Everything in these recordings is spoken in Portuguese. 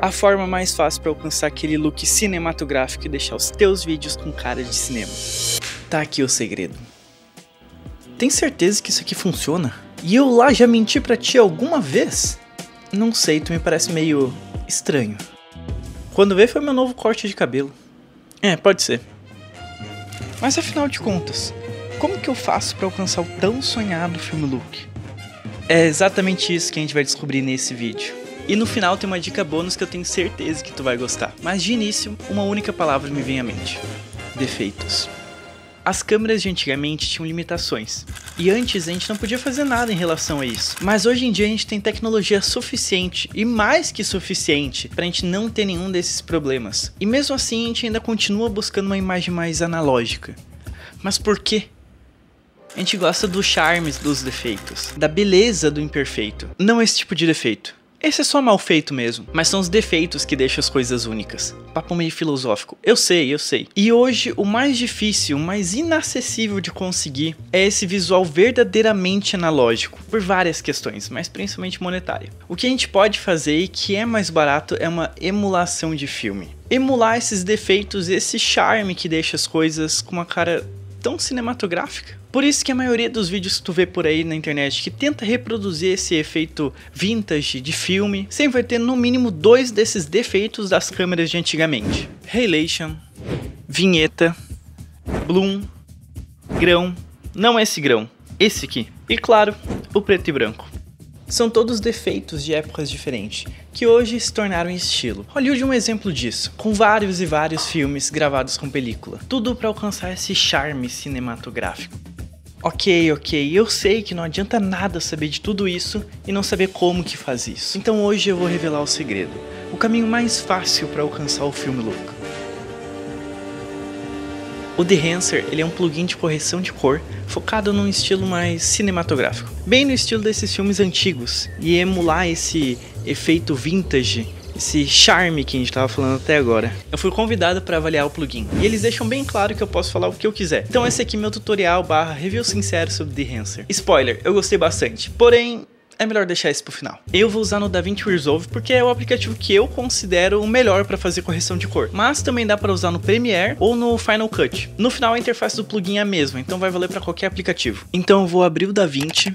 A forma mais fácil para alcançar aquele look cinematográfico e deixar os teus vídeos com cara de cinema. Tá aqui o segredo. Tem certeza que isso aqui funciona? E eu lá já menti pra ti alguma vez? Não sei, tu me parece meio estranho. Quando vê foi meu novo corte de cabelo. Pode ser. Mas afinal de contas, como que eu faço pra alcançar o tão sonhado filme look? É exatamente isso que a gente vai descobrir nesse vídeo. E no final tem uma dica bônus que eu tenho certeza que tu vai gostar. Mas de início, uma única palavra me vem à mente: defeitos. As câmeras de antigamente tinham limitações, e antes a gente não podia fazer nada em relação a isso. Mas hoje em dia a gente tem tecnologia suficiente, e mais que suficiente, pra gente não ter nenhum desses problemas. E mesmo assim a gente ainda continua buscando uma imagem mais analógica. Mas por quê? A gente gosta dos charmes dos defeitos, da beleza do imperfeito, não esse tipo de defeito. Esse é só mal feito mesmo, mas são os defeitos que deixam as coisas únicas. Papo meio filosófico, eu sei. E hoje o mais difícil, o mais inacessível de conseguir é esse visual verdadeiramente analógico, por várias questões, mas principalmente monetária. O que a gente pode fazer e que é mais barato é uma emulação de filme. Emular esses defeitos, esse charme que deixa as coisas com uma cara tão cinematográfica. Por isso que a maioria dos vídeos que tu vê por aí na internet que tenta reproduzir esse efeito vintage de filme, sempre vai ter no mínimo 2 desses defeitos das câmeras de antigamente: Halation, vinheta, bloom, grão, não esse grão, esse aqui, e claro, o preto e branco. São todos defeitos de épocas diferentes, que hoje se tornaram estilo. Hollywood é um exemplo disso, com vários e vários filmes gravados com película. Tudo para alcançar esse charme cinematográfico. Ok, eu sei que não adianta nada saber de tudo isso e não saber como que faz isso. Então hoje eu vou revelar o segredo, o caminho mais fácil para alcançar o filme look. O Dehancer, ele é um plugin de correção de cor focado num estilo mais cinematográfico, bem no estilo desses filmes antigos, e emular esse efeito vintage, esse charme que a gente estava falando até agora. Eu fui convidado para avaliar o plugin, e eles deixam bem claro que eu posso falar o que eu quiser. Então esse aqui é meu tutorial / review sincero sobre Dehancer. Spoiler, eu gostei bastante, porém é melhor deixar isso pro final. Eu vou usar no DaVinci Resolve porque é o aplicativo que eu considero o melhor para fazer correção de cor. Mas também dá para usar no Premiere ou no Final Cut. No final a interface do plugin é a mesma, então vai valer para qualquer aplicativo. Então eu vou abrir o DaVinci,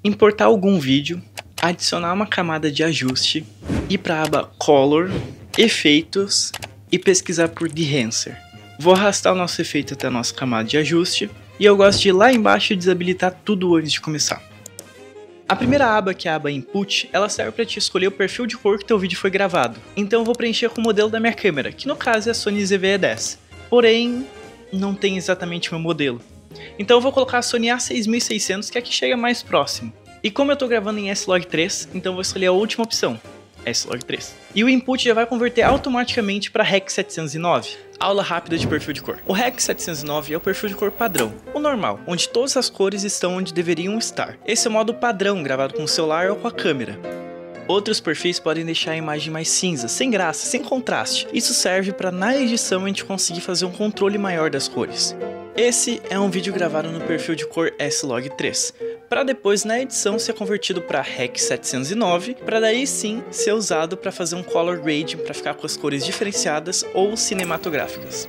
importar algum vídeo, adicionar uma camada de ajuste, ir para a aba Color, Efeitos e pesquisar por Dehancer. Vou arrastar o nosso efeito até a nossa camada de ajuste e eu gosto de ir lá embaixo e desabilitar tudo antes de começar. A primeira aba, que é a aba Input, ela serve para te escolher o perfil de cor que teu vídeo foi gravado. Então eu vou preencher com o modelo da minha câmera, que no caso é a Sony ZV-E10. Porém, não tem exatamente o meu modelo. Então eu vou colocar a Sony A6600, que é a que chega mais próximo. E como eu estou gravando em S-Log3, então eu vou escolher a última opção, S-Log3. E o input já vai converter automaticamente para REC 709. Aula rápida de perfil de cor. O REC 709 é o perfil de cor padrão, o normal, onde todas as cores estão onde deveriam estar. Esse é o modo padrão, gravado com o celular ou com a câmera. Outros perfis podem deixar a imagem mais cinza, sem graça, sem contraste. Isso serve para na edição a gente conseguir fazer um controle maior das cores. Esse é um vídeo gravado no perfil de cor S-Log3, para depois na edição ser convertido para REC 709, para daí sim ser usado para fazer um color grading para ficar com as cores diferenciadas ou cinematográficas.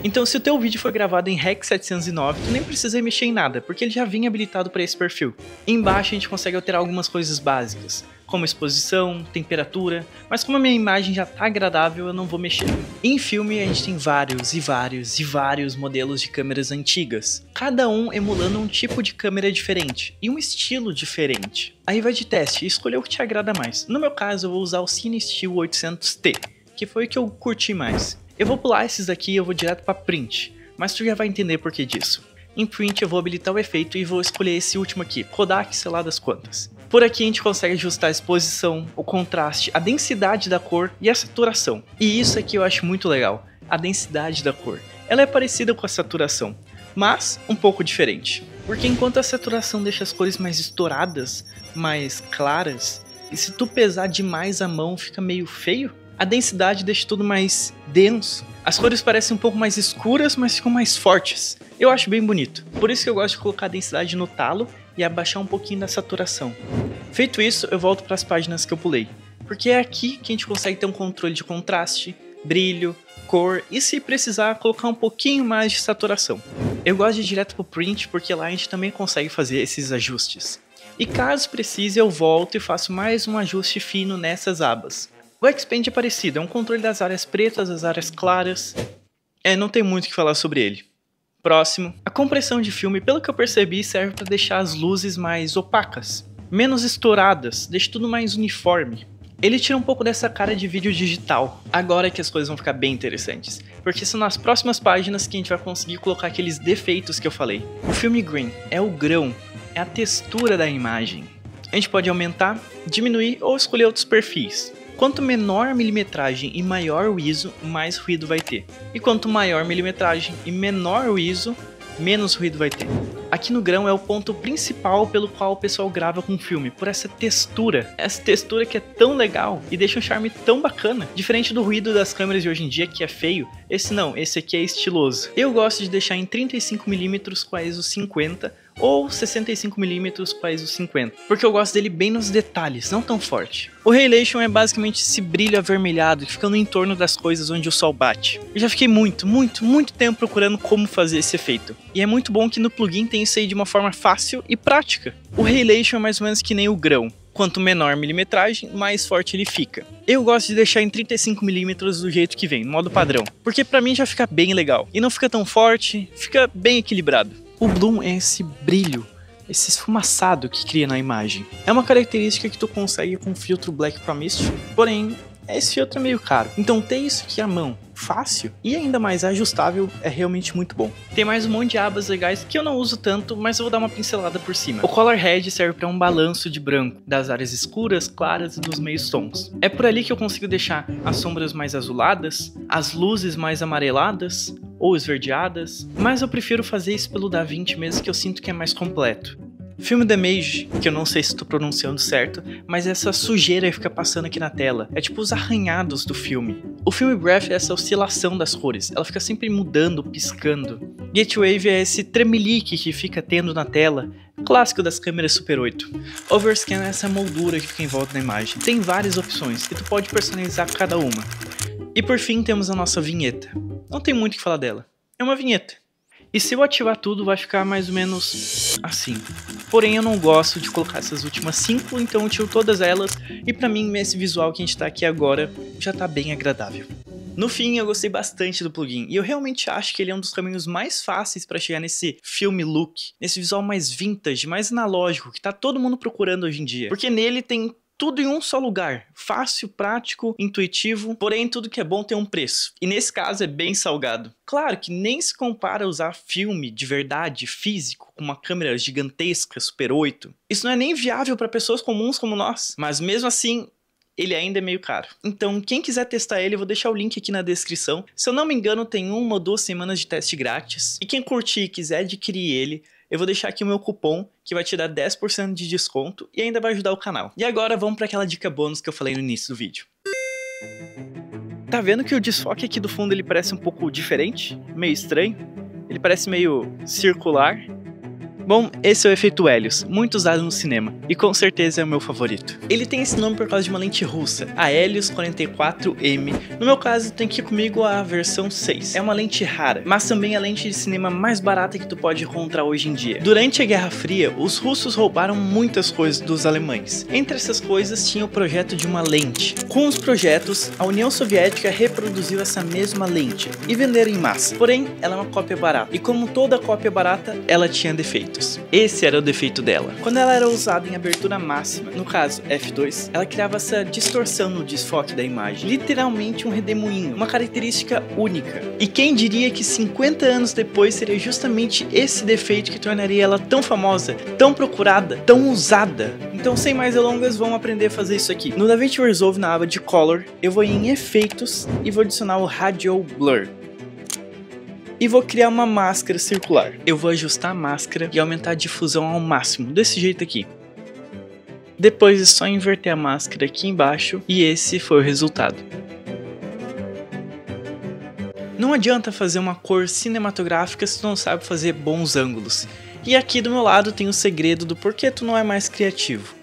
Então se o teu vídeo foi gravado em REC 709, tu nem precisa mexer em nada, porque ele já vinha habilitado para esse perfil. Embaixo a gente consegue alterar algumas coisas básicas, como exposição, temperatura, mas como a minha imagem já tá agradável, eu não vou mexer. Em filme a gente tem vários modelos de câmeras antigas, cada um emulando um tipo de câmera diferente e um estilo diferente. Aí vai de teste e escolher o que te agrada mais. No meu caso eu vou usar o CineStill 800T, que foi o que eu curti mais. Eu vou pular esses daqui e eu vou direto para Print, mas tu já vai entender por que disso. Em Print eu vou habilitar o efeito e vou escolher esse último aqui, Kodak sei lá das quantas. Por aqui a gente consegue ajustar a exposição, o contraste, a densidade da cor e a saturação. E isso aqui eu acho muito legal, a densidade da cor. Ela é parecida com a saturação, mas um pouco diferente. Porque enquanto a saturação deixa as cores mais estouradas, mais claras, e se tu pesar demais a mão fica meio feio, a densidade deixa tudo mais denso. As cores parecem um pouco mais escuras, mas ficam mais fortes. Eu acho bem bonito. Por isso que eu gosto de colocar a densidade no talo e abaixar um pouquinho da saturação. Feito isso, eu volto para as páginas que eu pulei. porque é aqui que a gente consegue ter um controle de contraste, brilho, cor e, se precisar, colocar um pouquinho mais de saturação. Eu gosto de ir direto pro print porque lá a gente também consegue fazer esses ajustes. E caso precise, eu volto e faço mais um ajuste fino nessas abas. O Expand é parecido, é um controle das áreas pretas, das áreas claras. Não tem muito o que falar sobre ele. Próximo. A compressão de filme, pelo que eu percebi, serve para deixar as luzes mais opacas, menos estouradas, deixa tudo mais uniforme. Ele tira um pouco dessa cara de vídeo digital. Agora é que as coisas vão ficar bem interessantes, porque são nas próximas páginas que a gente vai conseguir colocar aqueles defeitos que eu falei. O filme grain é o grão, é a textura da imagem. A gente pode aumentar, diminuir ou escolher outros perfis. Quanto menor a milimetragem e maior o ISO, mais ruído vai ter. E quanto maior a milimetragem e menor o ISO, menos ruído vai ter. Aqui no grão é o ponto principal pelo qual o pessoal grava com filme, por essa textura. Essa textura que é tão legal e deixa um charme tão bacana. Diferente do ruído das câmeras de hoje em dia, que é feio, esse não, esse aqui é estiloso. Eu gosto de deixar em 35mm com a ISO 50 ou 65mm com a ISO 50, porque eu gosto dele bem nos detalhes, não tão forte. O Halation é basicamente esse brilho avermelhado que fica no entorno das coisas onde o sol bate. Eu já fiquei muito tempo procurando como fazer esse efeito. E é muito bom que no plugin tem isso aí de uma forma fácil e prática. O Halation é mais ou menos que nem o grão. Quanto menor a milimetragem, mais forte ele fica. Eu gosto de deixar em 35mm do jeito que vem, no modo padrão, porque pra mim já fica bem legal. E não fica tão forte, fica bem equilibrado. O bloom é esse brilho, esse esfumaçado que cria na imagem. É uma característica que tu consegue com o filtro Black Pro Mist, porém, esse filtro é meio caro. Então ter isso aqui à mão, fácil e ainda mais ajustável, é realmente muito bom. Tem mais um monte de abas legais que eu não uso tanto, mas eu vou dar uma pincelada por cima. O Color Head serve para um balanço de branco, das áreas escuras, claras e dos meios tons. É por ali que eu consigo deixar as sombras mais azuladas, as luzes mais amareladas ou esverdeadas, mas eu prefiro fazer isso pelo DaVinci mesmo, que eu sinto que é mais completo. Film Damage, que eu não sei se estou pronunciando certo, mas essa sujeira que fica passando aqui na tela, é tipo os arranhados do filme. O Film Breath é essa oscilação das cores, ela fica sempre mudando, piscando. Gatewave é esse tremelique que fica tendo na tela, clássico das câmeras Super 8. Overscan é essa moldura que fica em volta da imagem. Tem várias opções e tu pode personalizar cada uma. E por fim temos a nossa vinheta. Não tem muito o que falar dela, é uma vinheta. E se eu ativar tudo vai ficar mais ou menos assim. Porém eu não gosto de colocar essas últimas 5, então eu tiro todas elas. E pra mim esse visual que a gente tá aqui agora já tá bem agradável. No fim eu gostei bastante do plugin. E eu realmente acho que ele é um dos caminhos mais fáceis pra chegar nesse film look. Nesse visual mais vintage, mais analógico, que tá todo mundo procurando hoje em dia. Porque nele tem tudo em um só lugar, fácil, prático, intuitivo, porém tudo que é bom tem um preço, e nesse caso é bem salgado. Claro que nem se compara a usar filme de verdade, físico, com uma câmera gigantesca, Super 8. Isso não é nem viável para pessoas comuns como nós, mas mesmo assim, ele ainda é meio caro. Então quem quiser testar ele, eu vou deixar o link aqui na descrição. Se eu não me engano, tem 1 ou 2 semanas de teste grátis, e quem curtir e quiser adquirir ele, eu vou deixar aqui o meu cupom, que vai te dar 10% de desconto e ainda vai ajudar o canal. E agora vamos para aquela dica bônus que eu falei no início do vídeo. Tá vendo que o desfoque aqui do fundo ele parece um pouco diferente? Meio estranho? Ele parece meio circular. Bom, esse é o efeito Helios, muito usado no cinema, e com certeza é o meu favorito. Ele tem esse nome por causa de uma lente russa, a Helios 44M. No meu caso, tem aqui comigo a versão 6. É uma lente rara, mas também a lente de cinema mais barata que tu pode encontrar hoje em dia. Durante a Guerra Fria, os russos roubaram muitas coisas dos alemães. Entre essas coisas tinha o projeto de uma lente. Com os projetos, a União Soviética reproduziu essa mesma lente e venderam em massa. Porém, ela é uma cópia barata, e como toda cópia barata, ela tinha defeitos. Esse era o defeito dela. Quando ela era usada em abertura máxima, no caso f2, ela criava essa distorção no desfoque da imagem, literalmente um redemoinho, uma característica única. E quem diria que 50 anos depois seria justamente esse defeito que tornaria ela tão famosa, tão procurada, tão usada. Então sem mais delongas, vamos aprender a fazer isso aqui. No DaVinci Resolve, na aba de Color, eu vou em Efeitos e vou adicionar o Radial Blur. E vou criar uma máscara circular. Eu vou ajustar a máscara e aumentar a difusão ao máximo, desse jeito aqui. Depois é só inverter a máscara aqui embaixo e esse foi o resultado. Não adianta fazer uma cor cinematográfica se tu não sabe fazer bons ângulos. E aqui do meu lado tem o segredo do porquê tu não é mais criativo.